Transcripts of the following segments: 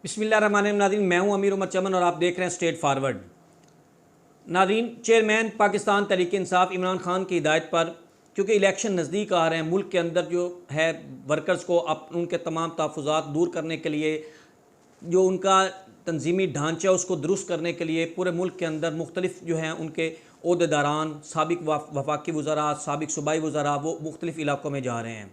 बिस्मिल्लाहिर्रहमानिर्रहीम। नाज़रीन, मैं हूं अमीर उमर चमन और आप देख रहे हैं स्ट्रेट फॉरवर्ड। नाज़रीन, चेयरमैन पाकिस्तान तहरीक इंसाफ इमरान खान की हिदायत पर, क्योंकि इलेक्शन नज़दीक आ रहे हैं, मुल्क के अंदर जो है वर्कर्स को उनके तमाम तहफ़्फ़ुज़ात दूर करने के लिए, जो उनका तंजीमी ढांचा उसको दुरुस्त करने के लिए पूरे मुल्क के अंदर मुख्तलिफ जो हैं उनके ओहदेदारान, साबिक वफाकी वज़रा, साबिक सूबाई वज़रा, वो मुख्तलिफ़ इलाकों में जा रहे हैं।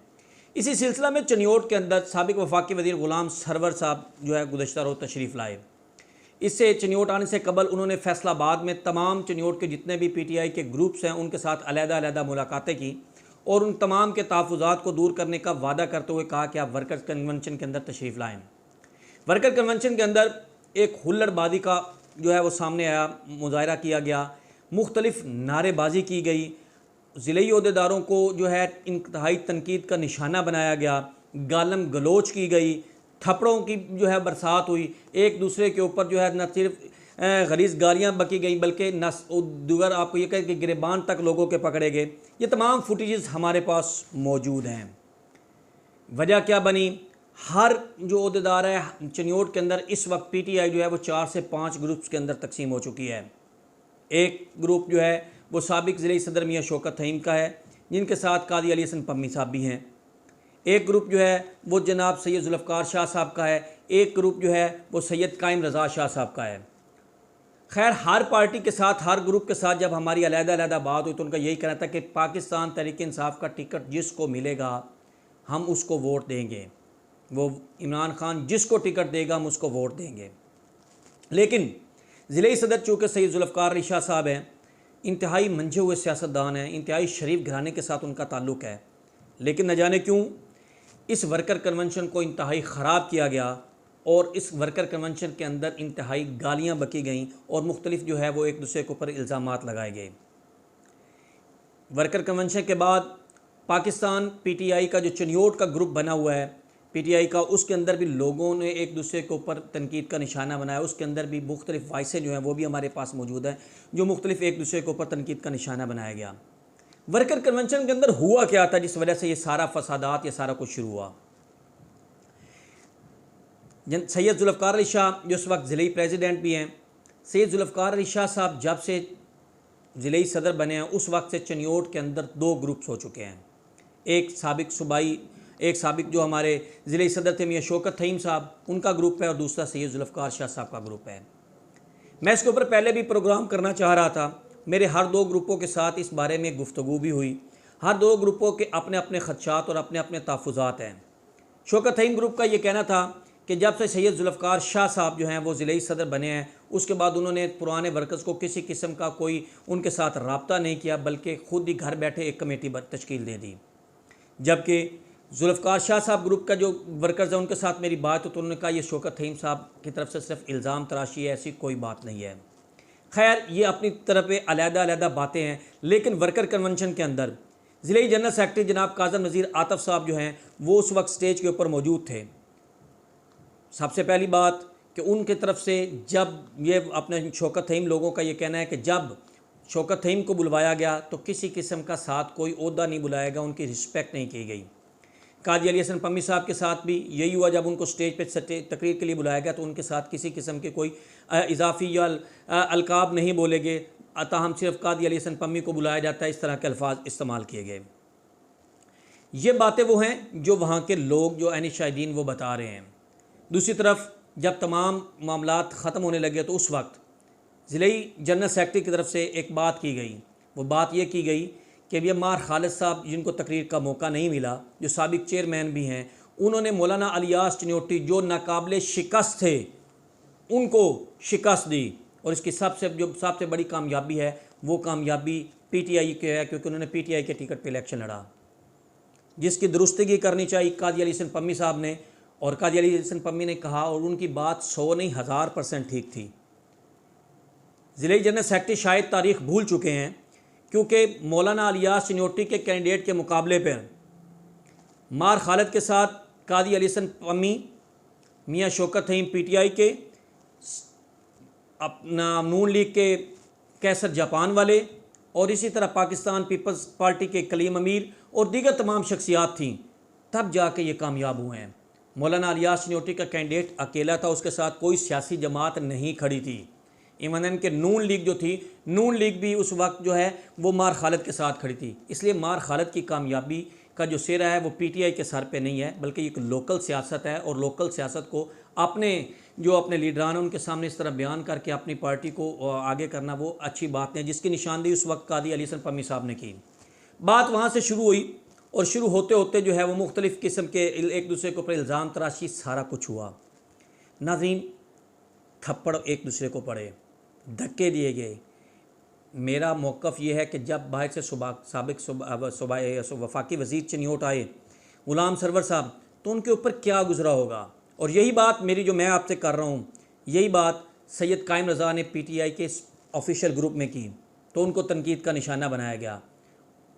इसी सिलसिला में चनियोट के अंदर साबिक वफाकी वज़ीर ग़ुलाम सरवर साहब जो है गुज़श्ता रोज़ तशरीफ़ लाए। इससे चनियोट आने से कबल उन्होंने फैसलाबाद में तमाम चनियोट के जितने भी PTI के ग्रुप्स हैं उनके साथ अलहदा मुलाकातें की और उन तमाम के तहफ़्फ़ुज़ात को दूर करने का वादा करते हुए कहा कि आप वर्कर्स कन्वेंशन के अंदर तशरीफ़ लाएँ। वर्कर कन्वेंशन के अंदर एक हुल्लड़बाजी का जो है वो सामने आया, मुज़ाहरा किया गया, मुख्तलिफ नारेबाजी की गई, ज़िले अहदेदारों को जो है इंतहाई तनकीद का निशाना बनाया गया, गालम गलोच की गई, थप्पड़ों की जो है बरसात हुई, एक दूसरे के ऊपर जो है न सिर्फ गलीज़ गालियाँ बकी गई बल्कि दूसर आपको ये कहें कि गिरबान तक लोगों के पकड़े गए। ये तमाम फुटेजेस हमारे पास मौजूद हैं। वजह क्या बनी? हर जो अहदेदार है चनियोट के अंदर इस वक्त PTI जो है वो 4 से 5 ग्रुप्स के अंदर तकसीम हो चुकी है। एक ग्रुप जो है वो साबिक ज़िले सदर मियाँ शौकत हईम का है, जिनके साथ कादी अली हसन पम्मी साहब भी हैं। एक ग्रुप जो है वो जनाब सैयद जुल्फ़कार शाह साहब का है। एक ग्रुप जो है वो सैयद कायम रज़ा शाह साहब का है। खैर, हर पार्टी के साथ, हर ग्रुप के साथ जब हमारी अलहदा बात हुई तो उनका यही कहना था कि पाकिस्तान तहरीक इंसाफ का टिकट जिसको मिलेगा हम उसको वोट देंगे, वो इमरान खान जिसको टिकट देगा हम उसको वोट देंगे। लेकिन ज़िले सदर चूँकि सैयद जुल्फ़कार अली शाह साहब हैं, इंतहाई मंझे हुए सियासतदान हैं, इंतहाई शरीफ घराने के साथ उनका ताल्लुक़ है, लेकिन न जाने क्यों इस वर्कर कन्वेंशन को इंतहाई ख़राब किया गया और इस वर्कर कन्वेंशन के अंदर इंतहाई गालियाँ बकी गईं और मुख्तलिफ जो है वो एक दूसरे के ऊपर इल्ज़ामात लगाए गए। वर्कर कन्वेंशन के बाद पाकिस्तान PTI का जो चनियोट का ग्रुप बना हुआ है PTI का, उसके अंदर भी लोगों ने एक दूसरे के ऊपर तनकीद का निशाना बनाया। उसके अंदर भी मुख्तलिफ वॉइसें जो हैं वो भी हमारे पास मौजूद हैं, जो मुख्तलिफ एक दूसरे के ऊपर तनकीद का निशाना बनाया गया। वर्कर कन्वेंशन के अंदर हुआ क्या था जिस वजह से ये सारा फसादात, ये सारा कुछ शुरू हुआ? सैयद जुल्फ़कार अली शाह जो इस वक्त ज़िले प्रेसिडेंट भी हैं, सैयद जुल्फ़कार अली शाह साहब जब से ज़िले सदर बने हैं उस वक्त से चनियोट के अंदर 2 ग्रुप्स हो चुके हैं। एक साबिक सूबाई, एक साबिक जो हमारे ज़िले सदर थे मियाँ शौकत हईम साहब, उनका ग्रुप है, और दूसरा सैयद जुल्फ़कार शाह साहब का ग्रुप है। मैं इसके ऊपर पहले भी प्रोग्राम करना चाह रहा था। मेरे हर 2 ग्रुपों के साथ इस बारे में गुफ्तगू भी हुई। हर 2 ग्रुपों के अपने अपने ख़दशात और अपने अपने तहफ़्फ़ुज़ात हैं। शौकत हईम ग्रुप का ये कहना था कि जब से सैयद जुल्फ़कार शाह साहब जो हैं वो ज़िले सदर बने हैं, उसके बाद उन्होंने पुराने वर्कर्स को किसी किस्म का कोई उनके साथ रब्ता नहीं किया, बल्कि ख़ुद ही घर बैठे एक कमेटी तश्कील दे दी। जबकि जुल्फ़कार शाह साहब ग्रुप का जो वर्कर्स हैं उनके साथ मेरी बात हो तो उन्होंने कहा ये शौकत हईम साहब की तरफ से सिर्फ इल्ज़ाम तराशी है, ऐसी कोई बात नहीं है। खैर, ये अपनी तरफ अलहदा बातें हैं, लेकिन वर्कर कन्वेंशन के अंदर ज़िले जनरल सेक्रेटरी जनाब काज़म नज़ीर आतफ़ साहब जो हैं वो उस वक्त स्टेज के ऊपर मौजूद थे। सबसे पहली बात कि उनके तरफ से जब ये अपने शौकत हईम लोगों का ये कहना है कि जब शौकत हईम को बुलवाया गया तो किसी किस्म का साथ कोई ओहदा नहीं बुलाया गया, उनकी रिस्पेक्ट नहीं की गई। कादी अली हसन पम्मी साहब के साथ भी यही हुआ, जब उनको स्टेज पे तकरीर के लिए बुलाया गया तो उनके साथ किसी किस्म के कोई इजाफ़ी या अलकाब नहीं बोले गए, अतः हम सिर्फ कादी अली हसन पम्मी को बुलाया जाता है, इस तरह के अल्फाज इस्तेमाल किए गए। ये बातें वो हैं जो वहाँ के लोग, जो ऐनी शाहिदीन, वो बता रहे हैं। दूसरी तरफ जब तमाम मामलात ख़त्म होने लगे तो उस वक्त ज़िले जनरल सेक्रेटरी की तरफ से एक बात की गई। वो बात ये की गई कि भी मार खालिद साहब, जिनको तकरीर का मौका नहीं मिला, जो साबिक चेयरमैन भी हैं, उन्होंने मौलाना इलियास चनियोटी जो नाकाबिले शिकस्त थे उनको शिकस्त दी। और इसकी सबसे बड़ी कामयाबी है वो कामयाबी PTI के है, क्योंकि उन्होंने PTI के टिकट पर इलेक्शन लड़ा, जिसकी दुरुस्तगी करनी चाहिए कादी अली हसन पम्मी साहब ने। और कादी अली हसन पम्मी ने कहा, और उनकी बात 100 नहीं 1000% ठीक थी। ज़िले जनरल सेक्रेटरी शायद तारीख़ भूल चुके हैं, क्योंकि मौलाना इलियास चनियोटी के कैंडिडेट के मुकाबले पर मार खालिद के साथ कादी अली हसन पम्मी, मियाँ शौकत हईम PTI के, अपना नून लीग के कैसर जापान वाले, और इसी तरह पाकिस्तान पीपल्स पार्टी के कलीम अमीर और दीगर तमाम शख्सियात थीं, तब जाके ये कामयाब हुए हैं। मौलाना इलियास चनियोटी का कैंडिडेट अकेला था, उसके साथ कोई सियासी जमात नहीं खड़ी थी। इवन के नून लीग जो थी, नून लीग भी उस वक्त जो है वो मार खालिद के साथ खड़ी थी। इसलिए मार खालिद की कामयाबी का जो सिरा है वो पीटीआई के सर पे नहीं है, बल्कि एक लोकल सियासत है। और लोकल सियासत को अपने लीडरान हैं उनके सामने इस तरह बयान करके अपनी पार्टी को आगे करना वो अच्छी बात नहीं है, जिसकी निशानदेही उस वक्त कादी अली हसन पम्मी साहब ने की। बात वहाँ से शुरू हुई और शुरू होते होते जो है वो मुख्तलिफ़ किस्म के एक दूसरे के ऊपर इल्ज़ाम तराशी सारा कुछ हुआ। नाज़रीन, थप्पड़ एक दूसरे को पड़े, धक्के दिए गए। मेरा मौक़िफ़ ये है कि जब बाहर से साबिक़ वफाकी वज़ीर चनियोट आए ग़ुलाम सरवर साहब, तो उनके ऊपर क्या गुज़रा होगा। और यही बात मेरी जो मैं आपसे कर रहा हूँ, यही बात सैयद कायम रज़ा ने पीटीआई के ऑफिशियल ग्रुप में की, तो उनको तनकीद का निशाना बनाया गया।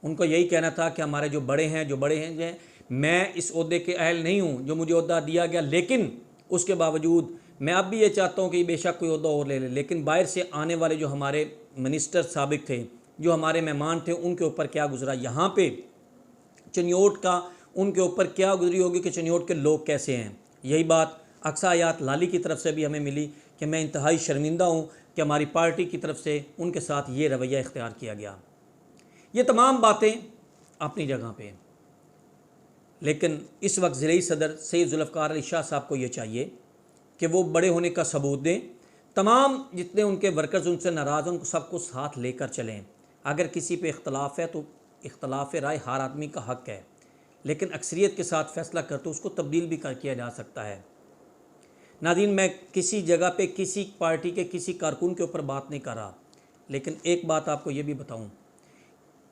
उनको यही कहना था कि हमारे जो बड़े हैं मैं इस ओहदे के अहल नहीं हूँ जो मुझे ओहदा दिया गया, लेकिन उसके बावजूद मैं अब भी ये चाहता हूँ कि बेशक कोई ओहदा और ले ले, लेकिन बाहर से आने वाले जो हमारे मिनिस्टर साबिक थे, जो हमारे मेहमान थे, उनके ऊपर क्या गुजरा। यहाँ पे चनियोट का उनके ऊपर क्या गुजरी होगी कि चनियोट के लोग कैसे हैं। यही बात अक्सा आयात लाली की तरफ से भी हमें मिली कि मैं इंतहाई शर्मिंदा हूँ कि हमारी पार्टी की तरफ से उनके साथ ये रवैया इख्तियार किया गया। ये तमाम बातें अपनी जगह पे, लेकिन इस वक्त ज़िले सदर सैयद जुल्फ़िकार अली शाह साहब को ये चाहिए कि वो बड़े होने का सबूत दें। तमाम जितने उनके वर्कर्स उनसे नाराज़ हैं, उनको सबको साथ लेकर चलें। अगर किसी पे इख्तलाफ है तो इख्तलाफ राय हर आदमी का हक़ है, लेकिन अक्सरियत के साथ फ़ैसला कर तो उसको तब्दील भी किया जा सकता है। नाज़रीन, मैं किसी जगह पे किसी पार्टी के किसी कारकुन के ऊपर बात नहीं कर रहा, लेकिन एक बात आपको ये भी बताऊं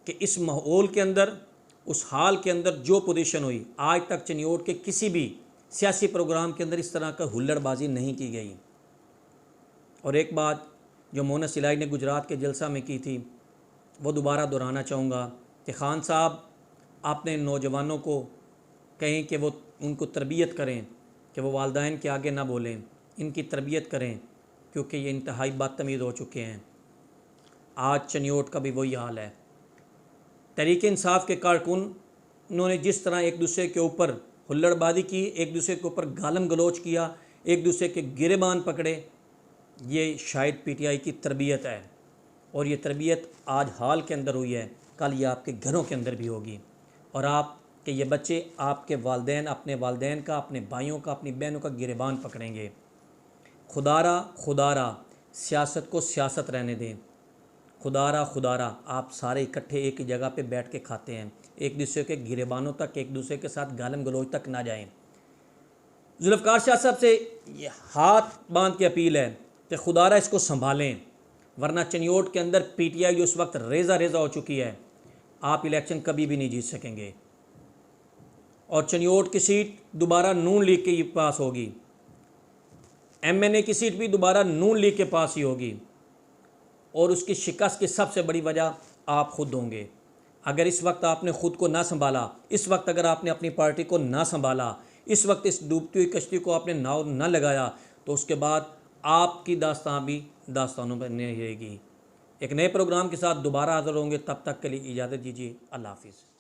कि इस माहौल के अंदर, उस हाल के अंदर जो पोजीशन हुई, आज तक चनियोट के किसी भी सियासी प्रोग्राम के अंदर इस तरह का हुल्लड़बाजी नहीं की गई। और एक बात जो मोहन इलाही ने गुजरात के जलसा में की थी, वो दोबारा दोहराना चाहूँगा कि खान साहब आपने नौजवानों को कहें कि वो उनको तरबियत करें कि वो वालिदैन के आगे ना बोलें, इनकी तरबियत करें, क्योंकि ये इंतहाई बदतमीज़ हो चुके हैं। आज चनियोट का भी वही हाल है। तहरीक इंसाफ के कारकुन उन्होंने जिस तरह एक दूसरे के ऊपर हुल्लड़बाजी की, एक दूसरे के ऊपर गालम गलोच किया, एक दूसरे के गिरेबान पकड़े, ये शायद पीटीआई की तरबियत है। और ये तरबियत आज हाल के अंदर हुई है, कल ये आपके घरों के अंदर भी होगी। और आप कि ये बच्चे आपके वालिदैन, अपने वालिदैन का, अपने भाइयों का, अपनी बहनों का गिरेबान पकड़ेंगे। खुदारा सियासत को सियासत रहने दें। खुदारा आप सारे इकट्ठे एक ही जगह पे बैठ के खाते हैं, एक दूसरे के गिरेबानों तक, एक दूसरे के साथ गालम गलोच तक ना जाएं। जुल्फ़िकार शाह साहब से ये हाथ बांध के अपील है कि खुदारा इसको संभालें, वरना चनियोट के अंदर पीटीआई जो उस वक्त रेज़ा हो चुकी है, आप इलेक्शन कभी भी नहीं जीत सकेंगे। और चनियोट की सीट दोबारा नून लीग के पास होगी, एमएनए की सीट भी दोबारा नून लीग के पास ही होगी। और उसकी शिकस्त की सबसे बड़ी वजह आप खुद होंगे। अगर इस वक्त आपने ख़ुद को ना संभाला, इस वक्त अगर आपने अपनी पार्टी को ना संभाला, इस वक्त इस डूबती हुई कश्ती को आपने नाव ना लगाया, तो उसके बाद आपकी दास्तान भी दास्तानों पर नहीं रहेगी। एक नए प्रोग्राम के साथ दोबारा हाज़िर होंगे, तब तक के लिए इजाज़त दीजिए। अल्लाह हाफ़िज़।